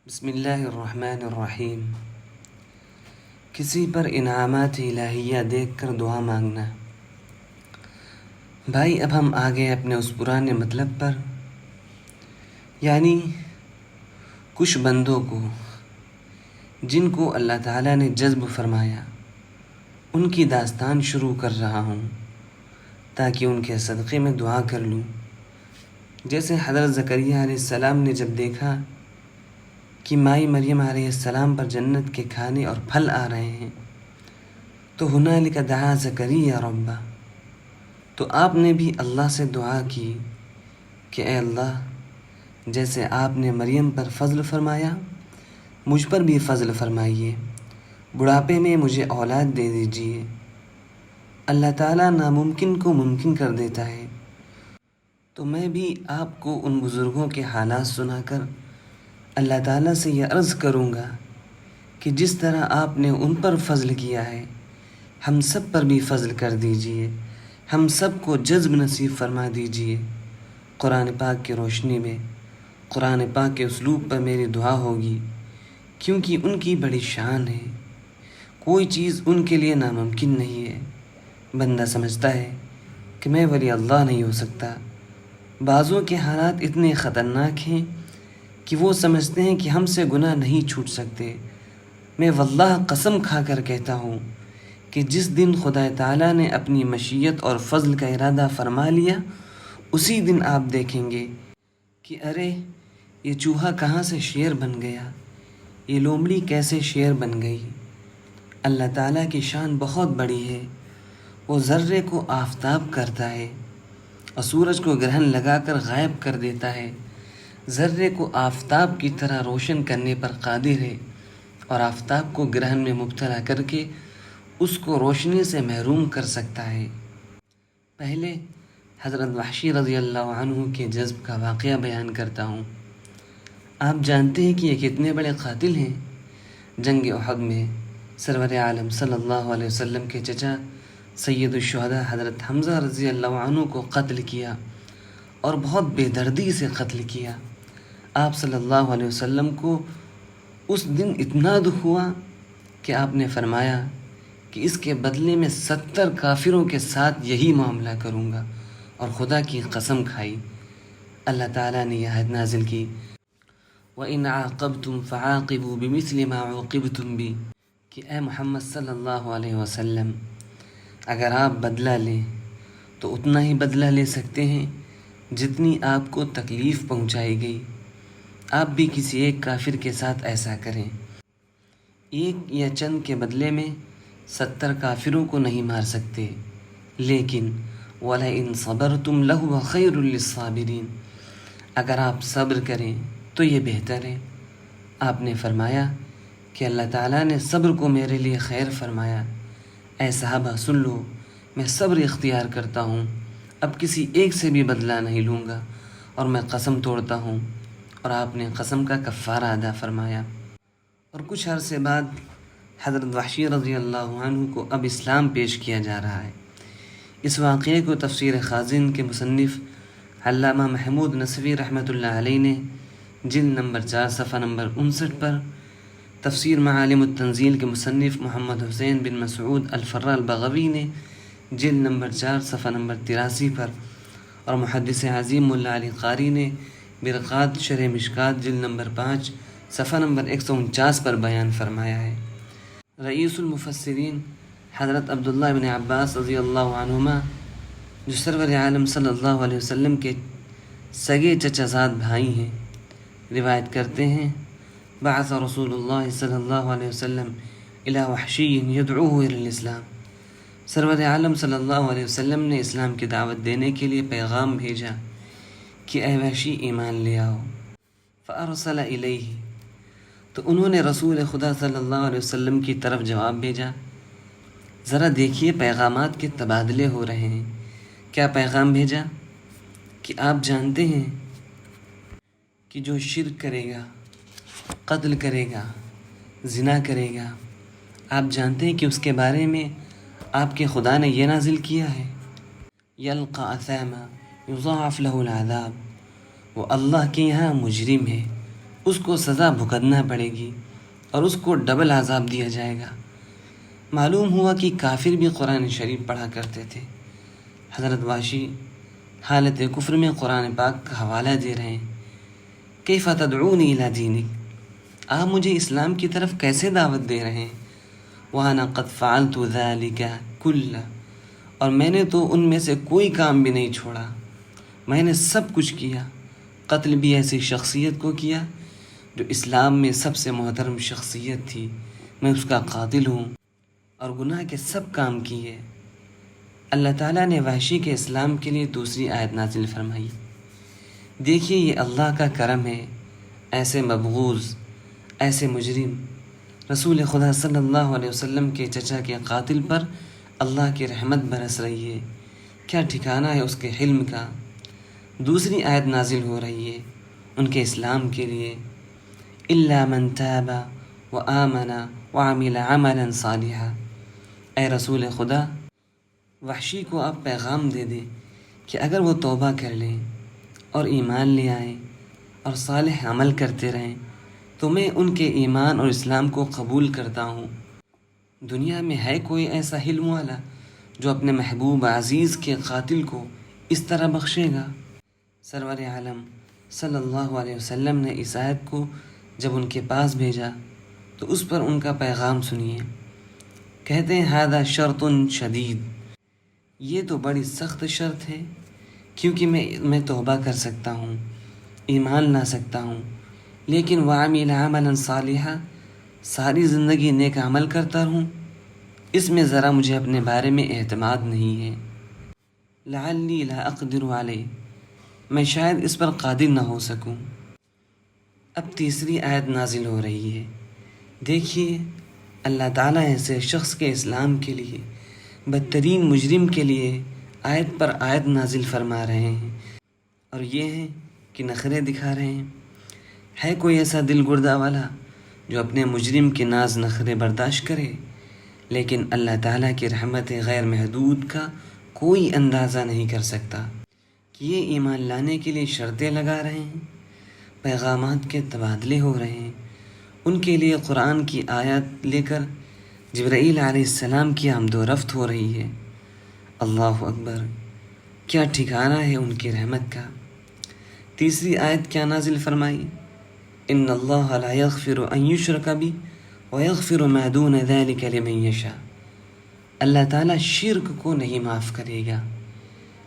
بسم اللہ الرحمن الرحیم۔ کسی پر انعامات الہیہ دیکھ کر دعا مانگنا۔ بھائی اب ہم آ گئے اپنے اس پرانے مطلب پر، یعنی کچھ بندوں کو جن کو اللہ تعالیٰ نے جذب فرمایا، ان کی داستان شروع کر رہا ہوں تاکہ ان کے صدقے میں دعا کر لوں۔ جیسے حضرت زکریا علیہ السلام نے جب دیکھا کہ مائی مریم علیہ السلام پر جنت کے کھانے اور پھل آ رہے ہیں تو ہنالک دعا زکریا ربہ، تو آپ نے بھی اللہ سے دعا کی کہ اے اللہ، جیسے آپ نے مریم پر فضل فرمایا مجھ پر بھی فضل فرمائیے، بڑھاپے میں مجھے اولاد دے دیجیے۔ اللہ تعالیٰ ناممکن کو ممکن کر دیتا ہے، تو میں بھی آپ کو ان بزرگوں کے حالات سنا کر اللہ تعالیٰ سے یہ عرض کروں گا کہ جس طرح آپ نے ان پر فضل کیا ہے ہم سب پر بھی فضل کر دیجئے، ہم سب کو جذب نصیب فرما دیجئے۔ قرآن پاک کی روشنی میں، قرآن پاک کے اسلوب پر میری دعا ہوگی، کیونکہ ان کی بڑی شان ہے، کوئی چیز ان کے لیے ناممکن نہیں ہے۔ بندہ سمجھتا ہے کہ میں ولی اللہ نہیں ہو سکتا، بعضوں کے حالات اتنے خطرناک ہیں کہ وہ سمجھتے ہیں کہ ہم سے گناہ نہیں چھوٹ سکتے۔ میں واللہ قسم کھا کر کہتا ہوں کہ جس دن خدا تعالیٰ نے اپنی مشیت اور فضل کا ارادہ فرما لیا، اسی دن آپ دیکھیں گے کہ ارے یہ چوہا کہاں سے شیر بن گیا، یہ لومڑی کیسے شیر بن گئی۔ اللہ تعالیٰ کی شان بہت بڑی ہے، وہ ذرے کو آفتاب کرتا ہے اور سورج کو گرہن لگا کر غائب کر دیتا ہے، ذرے کو آفتاب کی طرح روشن کرنے پر قادر ہے اور آفتاب کو گرہن میں مبتلا کر کے اس کو روشنی سے محروم کر سکتا ہے۔ پہلے حضرت وحشی رضی اللہ عنہ کے جذب کا واقعہ بیان کرتا ہوں۔ آپ جانتے ہیں کہ یہ کتنے بڑے قاتل ہیں۔ جنگ احد میں سرور عالم صلی اللہ علیہ وسلم کے چچا سید الشہداء حضرت حمزہ رضی اللہ عنہ کو قتل کیا اور بہت بے دردی سے قتل کیا۔ آپ صلی اللہ علیہ وسلم کو اس دن اتنا دکھ ہوا کہ آپ نے فرمایا کہ اس کے بدلے میں 70 کافروں کے ساتھ یہی معاملہ کروں گا، اور خدا کی قسم کھائی۔ اللہ تعالیٰ نے یہ آیت نازل کی، وَإِنْ عَاقَبْتُمْ فَعَاقِبُوا بِمِثْلِ مَا عُوقِبْتُمْ بِهِ، کہ اے محمد صلی اللہ علیہ وسلم، اگر آپ بدلہ لیں تو اتنا ہی بدلہ لے سکتے ہیں جتنی آپ کو تکلیف پہنچائی گئی۔ آپ بھی کسی ایک کافر کے ساتھ ایسا کریں، ایک یا چند کے بدلے میں 70 کافروں کو نہیں مار سکتے، لیکن وَلَئِن صَبَرْتُمْ لَهُوَ خَيْرٌ لِلصَّابِرِينَ، اگر آپ صبر کریں تو یہ بہتر ہے۔ آپ نے فرمایا کہ اللہ تعالیٰ نے صبر کو میرے لیے خیر فرمایا۔ اے صحابہ سن لو، میں صبر اختیار کرتا ہوں، اب کسی ایک سے بھی بدلہ نہیں لوں گا، اور میں قسم توڑتا ہوں، اور آپ نے قسم کا کفارہ ادا فرمایا۔ اور کچھ عرصے بعد حضرت وحشی رضی اللہ عنہ کو اب اسلام پیش کیا جا رہا ہے۔ اس واقعے کو تفسیر خازن کے مصنف علامہ محمود نصفی رحمۃ اللہ علیہ نے جلد نمبر 4 صفحہ نمبر 59 پر، تفسیر معالم التنزیل کے مصنف محمد حسین بن مسعود الفرا البغوی نے جلد نمبر 4 صفحہ نمبر 83 پر، اور محدث عظیم ملا علی قاری نے برقات شرح مشکات جلد نمبر 5 صفحہ نمبر 149 پر بیان فرمایا ہے۔ رئیس المفسرین حضرت عبداللہ بن عباس رضی اللہ عنہما، جو سرور عالم صلی اللہ علیہ وسلم کے سگے چچا زاد بھائی ہیں، روایت کرتے ہیں، بعث رسول اللہ صلی اللہ علیہ وسلم الی وحشی یدعوہ الی الاسلام، سرور عالم صلی اللہ علیہ وسلم نے اسلام کی دعوت دینے کے لیے پیغام بھیجا کہ اے وحشی ایمان لے آؤ۔ فارسل الیہ، تو انہوں نے رسول خدا صلی اللہ علیہ وسلم کی طرف جواب بھیجا۔ ذرا دیکھیے پیغامات کے تبادلے ہو رہے ہیں۔ کیا پیغام بھیجا کہ آپ جانتے ہیں کہ جو شرک کرے گا، قتل کرے گا، زنا کرے گا، آپ جانتے ہیں کہ اس کے بارے میں آپ کے خدا نے یہ نازل کیا ہے، یلقی اثاما یضاعف له العذاب، وہ اللہ کے یہاں مجرم ہے اس کو سزا بھگتنا پڑے گی اور اس کو ڈبل عذاب دیا جائے گا۔ معلوم ہوا کہ کافر بھی قرآن شریف پڑھا کرتے تھے۔ حضرت وحشی حالت کفر میں قرآن پاک کا حوالہ دے رہے ہیں، کیف تدعونی الی دینک، آپ مجھے اسلام کی طرف کیسے دعوت دے رہے ہیں، وانا قد فعلت ذلک کلہ، اور میں نے تو ان میں سے کوئی کام بھی نہیں چھوڑا، میں نے سب کچھ کیا، قتل بھی ایسی شخصیت کو کیا جو اسلام میں سب سے محترم شخصیت تھی، میں اس کا قاتل ہوں، اور گناہ کے سب کام کیے۔ اللہ تعالیٰ نے وحشی کے اسلام کے لیے دوسری آیت نازل فرمائی۔ دیکھیے یہ اللہ کا کرم ہے، ایسے مبغوض، ایسے مجرم رسول خدا صلی اللہ علیہ وسلم کے چچا کے قاتل پر اللہ کی رحمت برس رہی ہے، کیا ٹھکانہ ہے اس کے حلم کا۔ دوسری آیت نازل ہو رہی ہے ان کے اسلام کے لیے، الا من تاب وآمن وعمل عملا صالحا، اے رسول خدا وحشی کو آپ پیغام دے دیں کہ اگر وہ توبہ کر لیں اور ایمان لے آئیں اور صالح عمل کرتے رہیں تو میں ان کے ایمان اور اسلام کو قبول کرتا ہوں۔ دنیا میں ہے کوئی ایسا حلم والا جو اپنے محبوب عزیز کے قاتل کو اس طرح بخشے گا؟ سرور عالم صلی اللہ علیہ وسلم نے اس آیت کو جب ان کے پاس بھیجا تو اس پر ان کا پیغام سنیے۔ کہتے ہیں ھذا شرط شدید، یہ تو بڑی سخت شرط ہے، کیونکہ میں توبہ کر سکتا ہوں، ایمان لا سکتا ہوں، لیکن وعمل عملا صالحا، ساری زندگی نیک عمل کرتا رہوں، اس میں ذرا مجھے اپنے بارے میں اعتماد نہیں ہے۔ لعلی لا اقدر علیہ، میں شاید اس پر قادر نہ ہو سکوں۔ اب تیسری آیت نازل ہو رہی ہے۔ دیکھیے اللہ تعالیٰ ایسے شخص کے اسلام کے لیے، بدترین مجرم کے لیے آیت پر آیت نازل فرما رہے ہیں، اور یہ ہے کہ نخرے دکھا رہے ہیں۔ ہے کوئی ایسا دل گردہ والا جو اپنے مجرم کے ناز نخرے برداشت کرے؟ لیکن اللہ تعالیٰ کی رحمت غیر محدود کا کوئی اندازہ نہیں کر سکتا کہ یہ ایمان لانے کے لیے شرطیں لگا رہے ہیں، پیغامات کے تبادلے ہو رہے ہیں، ان کے لیے قرآن کی آیات لے کر جبرائیل علیہ السلام کی آمد و رفت ہو رہی ہے۔ اللہ اکبر، کیا ٹھکانہ ہے ان کی رحمت کا۔ تیسری آیت کیا نازل فرمائی؟ ان اللہ لا یغفر ان یشرک بہ ویغفر ما دون ذلک لمن یشاء، اللہ تعالیٰ شرک کو نہیں معاف کرے گا،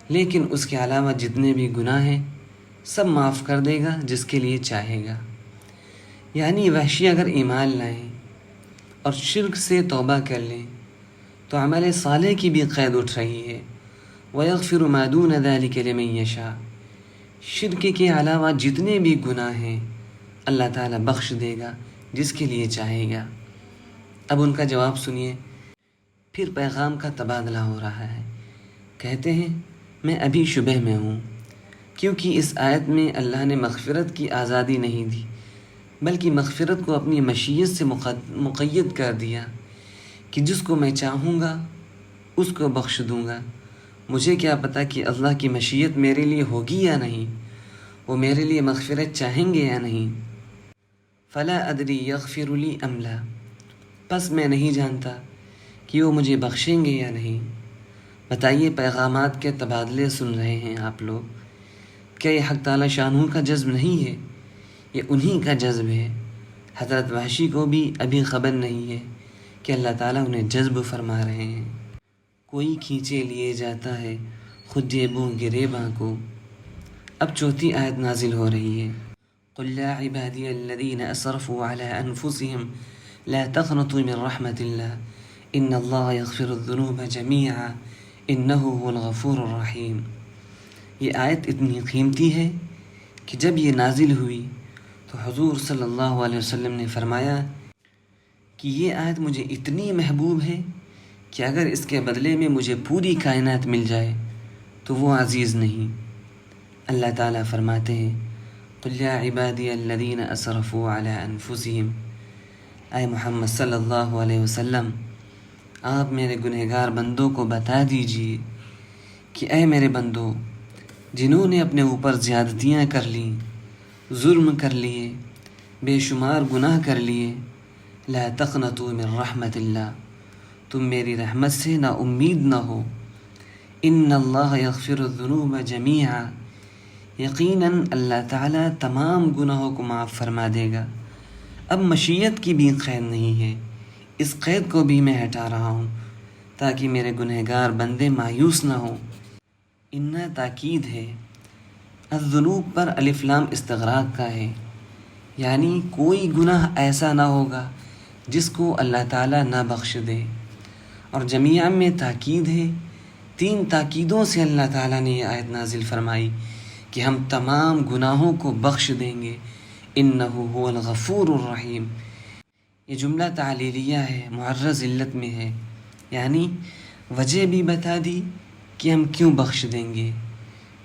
لیکن اس کے علاوہ جتنے بھی گناہ ہیں سب معاف کر دے گا جس کے لیے چاہے گا۔ یعنی وحشی اگر ایمان لائیں اور شرک سے توبہ کر لیں تو عمل صالح کی بھی قید اٹھ رہی ہے۔ وَيَغْفِرُ مَا دُونَ ذَلِكَ لِمَن يَشَاءُ، شرک کے علاوہ جتنے بھی گناہ ہیں اللہ تعالیٰ بخش دے گا جس کے لیے چاہے گا۔ اب ان کا جواب سنیے، پھر پیغام کا تبادلہ ہو رہا ہے۔ کہتے ہیں میں ابھی شبہ میں ہوں، کیونکہ اس آیت میں اللہ نے مغفرت کی آزادی نہیں دی، بلکہ مغفرت کو اپنی مشیت سے مقید کر دیا کہ جس کو میں چاہوں گا اس کو بخش دوں گا۔ مجھے کیا پتہ کہ اللہ کی مشیت میرے لیے ہوگی یا نہیں، وہ میرے لیے مغفرت چاہیں گے یا نہیں۔ فلا ادری یغفر لی ام لا، پس میں نہیں جانتا کہ وہ مجھے بخشیں گے یا نہیں۔ بتائیے پیغامات کے تبادلے سن رہے ہیں آپ لوگ، کیا یہ حق تعالی شانہ کا جذب نہیں ہے؟ یہ انہی کا جذب ہے۔ حضرت وحشی کو بھی ابھی خبر نہیں ہے کہ اللہ تعالیٰ انہیں جذب فرما رہے ہیں۔ کوئی کھینچے لیے جاتا ہے خود جیبوں گریباں کو۔ اب چوتھی آیت نازل ہو رہی ہے۔ قل یا عبادی الذین اسرفوا علی انفسهم لا تقنطوا من رحمت اللہ ان اللہ یغفر الذنوب جمیعا انہ هو الغفور الرحیم۔ یہ آیت اتنی قیمتی ہے کہ جب یہ نازل ہوئی تو حضور صلی اللہ علیہ وسلم نے فرمایا کہ یہ آیت مجھے اتنی محبوب ہے کہ اگر اس کے بدلے میں مجھے پوری کائنات مل جائے تو وہ عزیز نہیں۔ اللہ تعالیٰ فرماتے ہیں قل یا عبادی الذین اسرفوا علی انفسهم، اے محمد صلی اللہ علیہ وسلم آپ میرے گنہگار بندوں کو بتا دیجئے کہ اے میرے بندوں جنہوں نے اپنے اوپر زیادتیاں کر لیں، ظلم کر لیے، بے شمار گناہ کر لیے، لا تقنطوا من رحمت اللہ، تم میری رحمت سے نا امید نہ ہو، ان اللہ یغفر الذنوب جمیعا، یقیناً اللہ تعالیٰ تمام گناہوں کو معاف فرما دے گا۔ اب مشیت کی بھی قید نہیں ہے، اس قید کو بھی میں ہٹا رہا ہوں تاکہ میرے گنہگار بندے مایوس نہ ہوں۔ ان تاکید ہے، الذنوب پر الف لام استغراق کا ہے، یعنی کوئی گناہ ایسا نہ ہوگا جس کو اللہ تعالیٰ نہ بخش دے۔ اور جمیعہ میں تاکید ہے، 3 تاکیدوں سے اللہ تعالیٰ نے یہ آیت نازل فرمائی کہ ہم تمام گناہوں کو بخش دیں گے، انہ هو الغفور الرحیم۔ یہ جملہ تعلیلیہ ہے، معرض علت میں ہے، یعنی وجہ بھی بتا دی کہ ہم کیوں بخش دیں گے،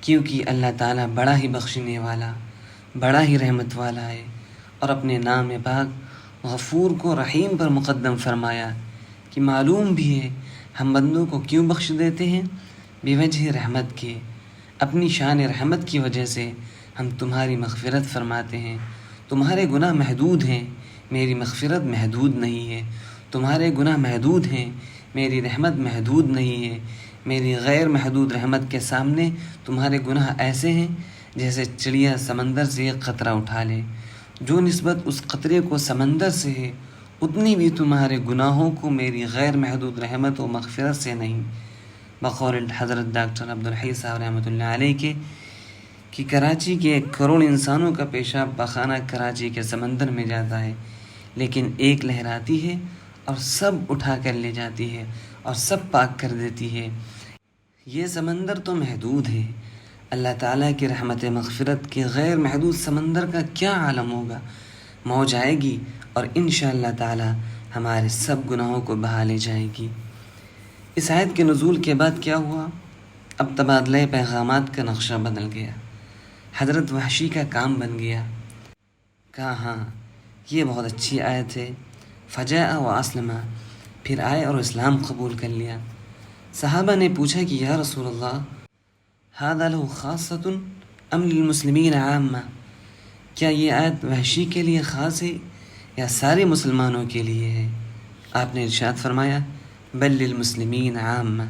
کیونکہ اللہ تعالیٰ بڑا ہی بخشنے والا، بڑا ہی رحمت والا ہے، اور اپنے نام پاک غفور کو رحیم پر مقدم فرمایا کہ معلوم بھی ہے ہم بندوں کو کیوں بخش دیتے ہیں، بوجہ رحمت کے، اپنی شان رحمت کی وجہ سے ہم تمہاری مغفرت فرماتے ہیں۔ تمہارے گناہ محدود ہیں، میری مغفرت محدود نہیں ہے، تمہارے گناہ محدود ہیں، میری رحمت محدود نہیں ہے، میری غیر محدود رحمت کے سامنے تمہارے گناہ ایسے ہیں جیسے چڑیا سمندر سے ایک قطرہ اٹھا لے، جو نسبت اس قطرے کو سمندر سے ہے اتنی بھی تمہارے گناہوں کو میری غیر محدود رحمت و مغفرت سے نہیں۔ بقول حضرت ڈاکٹر عبدالحی صاحب رحمۃ اللہ علیہ کے کہ کراچی کے 1 کروڑ انسانوں کا پیشاب پاخانہ کراچی کے سمندر میں جاتا ہے، لیکن ایک لہر آتی ہے اور سب اٹھا کر لے جاتی ہے اور سب پاک کر دیتی ہے۔ یہ سمندر تو محدود ہے، اللہ تعالیٰ کی رحمت مغفرت کے غیر محدود سمندر کا کیا عالم ہوگا۔ موج آئے گی اور انشاءاللہ تعالیٰ ہمارے سب گناہوں کو بہا لے جائے گی۔ اس آیت کے نزول کے بعد کیا ہوا؟ اب تبادلہ پیغامات کا نقشہ بدل گیا، حضرت وحشی کا کام بن گیا۔ کہا ہاں یہ بہت اچھی آیت ہے، فجاء واسلم، پھر آئے اور اسلام قبول کر لیا۔ صحابہ نے پوچھا کہ یا رسول اللہ، ھذا لہ خاصۃ ام للمسلمین عامہ، کیا یہ آیت وحشی کے لیے خاص ہے یا سارے مسلمانوں کے لیے ہے؟ آپ نے ارشاد فرمایا بل للمسلمین عامہ،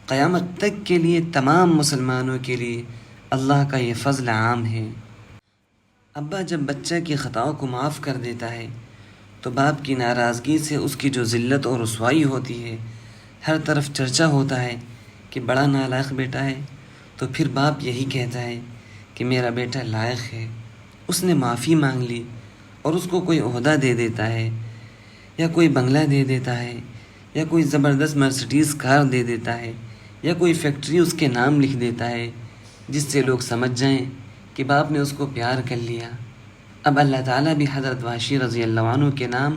قیامت تک کے لیے تمام مسلمانوں کے لیے اللہ کا یہ فضل عام ہے۔ ابا جب بچہ کی خطاؤں کو معاف کر دیتا ہے تو باپ کی ناراضگی سے اس کی جو ذلت اور رسوائی ہوتی ہے، ہر طرف چرچا ہوتا ہے کہ بڑا نالائق بیٹا ہے، تو پھر باپ یہی کہتا ہے کہ میرا بیٹا لائق ہے، اس نے معافی مانگ لی، اور اس کو کوئی عہدہ دے دیتا ہے یا کوئی بنگلہ دے دیتا ہے یا کوئی زبردست مرسڈیز کار دے دیتا ہے یا کوئی فیکٹری اس کے نام لکھ دیتا ہے، جس سے لوگ سمجھ جائیں کہ باپ نے اس کو پیار کر لیا۔ اب اللہ تعالیٰ بھی حضرت وحشی رضی اللہ عنہ کے نام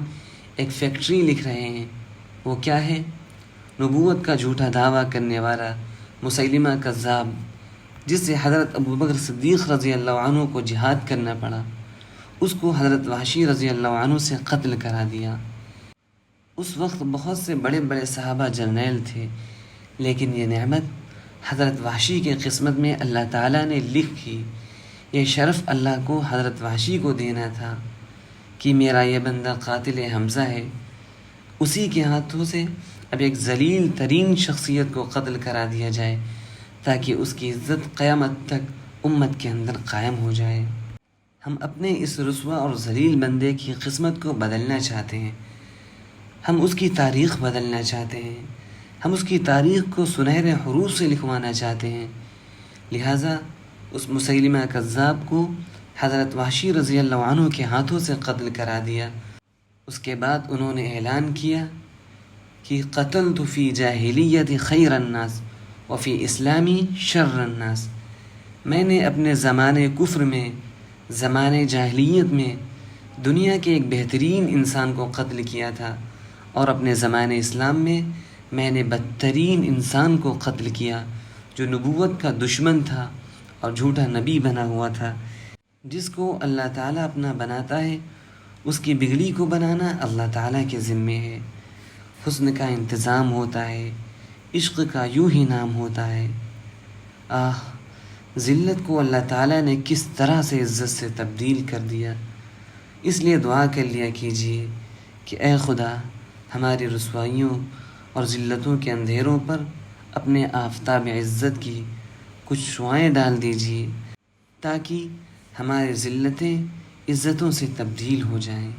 ایک فیکٹری لکھ رہے ہیں، وہ کیا ہے؟ نبوت کا جھوٹا دعویٰ کرنے والا مسیلمہ کذاب، جس سے حضرت ابوبکر صدیق رضی اللہ عنہ کو جہاد کرنا پڑا، اس کو حضرت وحشی رضی اللہ عنہ سے قتل کرا دیا۔ اس وقت بہت سے بڑے بڑے صحابہ جرنیل تھے، لیکن یہ نعمت حضرت وحشی کے قسمت میں اللہ تعالیٰ نے لکھی۔ یہ شرف اللہ کو حضرت وحشی کو دینا تھا کہ میرا یہ بندہ قاتل حمزہ ہے، اسی کے ہاتھوں سے اب ایک ذلیل ترین شخصیت کو قتل کرا دیا جائے تاکہ اس کی عزت قیامت تک امت کے اندر قائم ہو جائے۔ ہم اپنے اس رسوا اور ذلیل بندے کی قسمت کو بدلنا چاہتے ہیں، ہم اس کی تاریخ بدلنا چاہتے ہیں، ہم اس کی تاریخ کو سنہرے حروف سے لکھوانا چاہتے ہیں۔ لہٰذا اس مسیلمہ کذاب کو حضرت وحشی رضی اللہ عنہ کے ہاتھوں سے قتل کرا دیا۔ اس کے بعد انہوں نے اعلان کیا کہ قتلت فی جاہلیت خیر الناس وفی اسلامی شر الناس، میں نے اپنے زمانے کفر میں، زمانے جاہلیت میں دنیا کے ایک بہترین انسان کو قتل کیا تھا، اور اپنے زمانے اسلام میں نے بدترین انسان کو قتل کیا جو نبوت کا دشمن تھا اور جھوٹا نبی بنا ہوا تھا۔ جس کو اللہ تعالیٰ اپنا بناتا ہے اس کی بگڑی کو بنانا اللہ تعالیٰ کے ذمے ہے۔ حسن کا انتظام ہوتا ہے، عشق کا یوں ہی نام ہوتا ہے۔ ذلت کو اللہ تعالیٰ نے کس طرح سے عزت سے تبدیل کر دیا۔ اس لیے دعا کر لیا کیجیے کہ اے خدا ہماری رسوائیوں اور ذلتوں کے اندھیروں پر اپنے آفتاب عزت کی کچھ شعاعیں ڈال دیجیے تاکہ ہماری ذلتیں عزتوں سے تبدیل ہو جائیں۔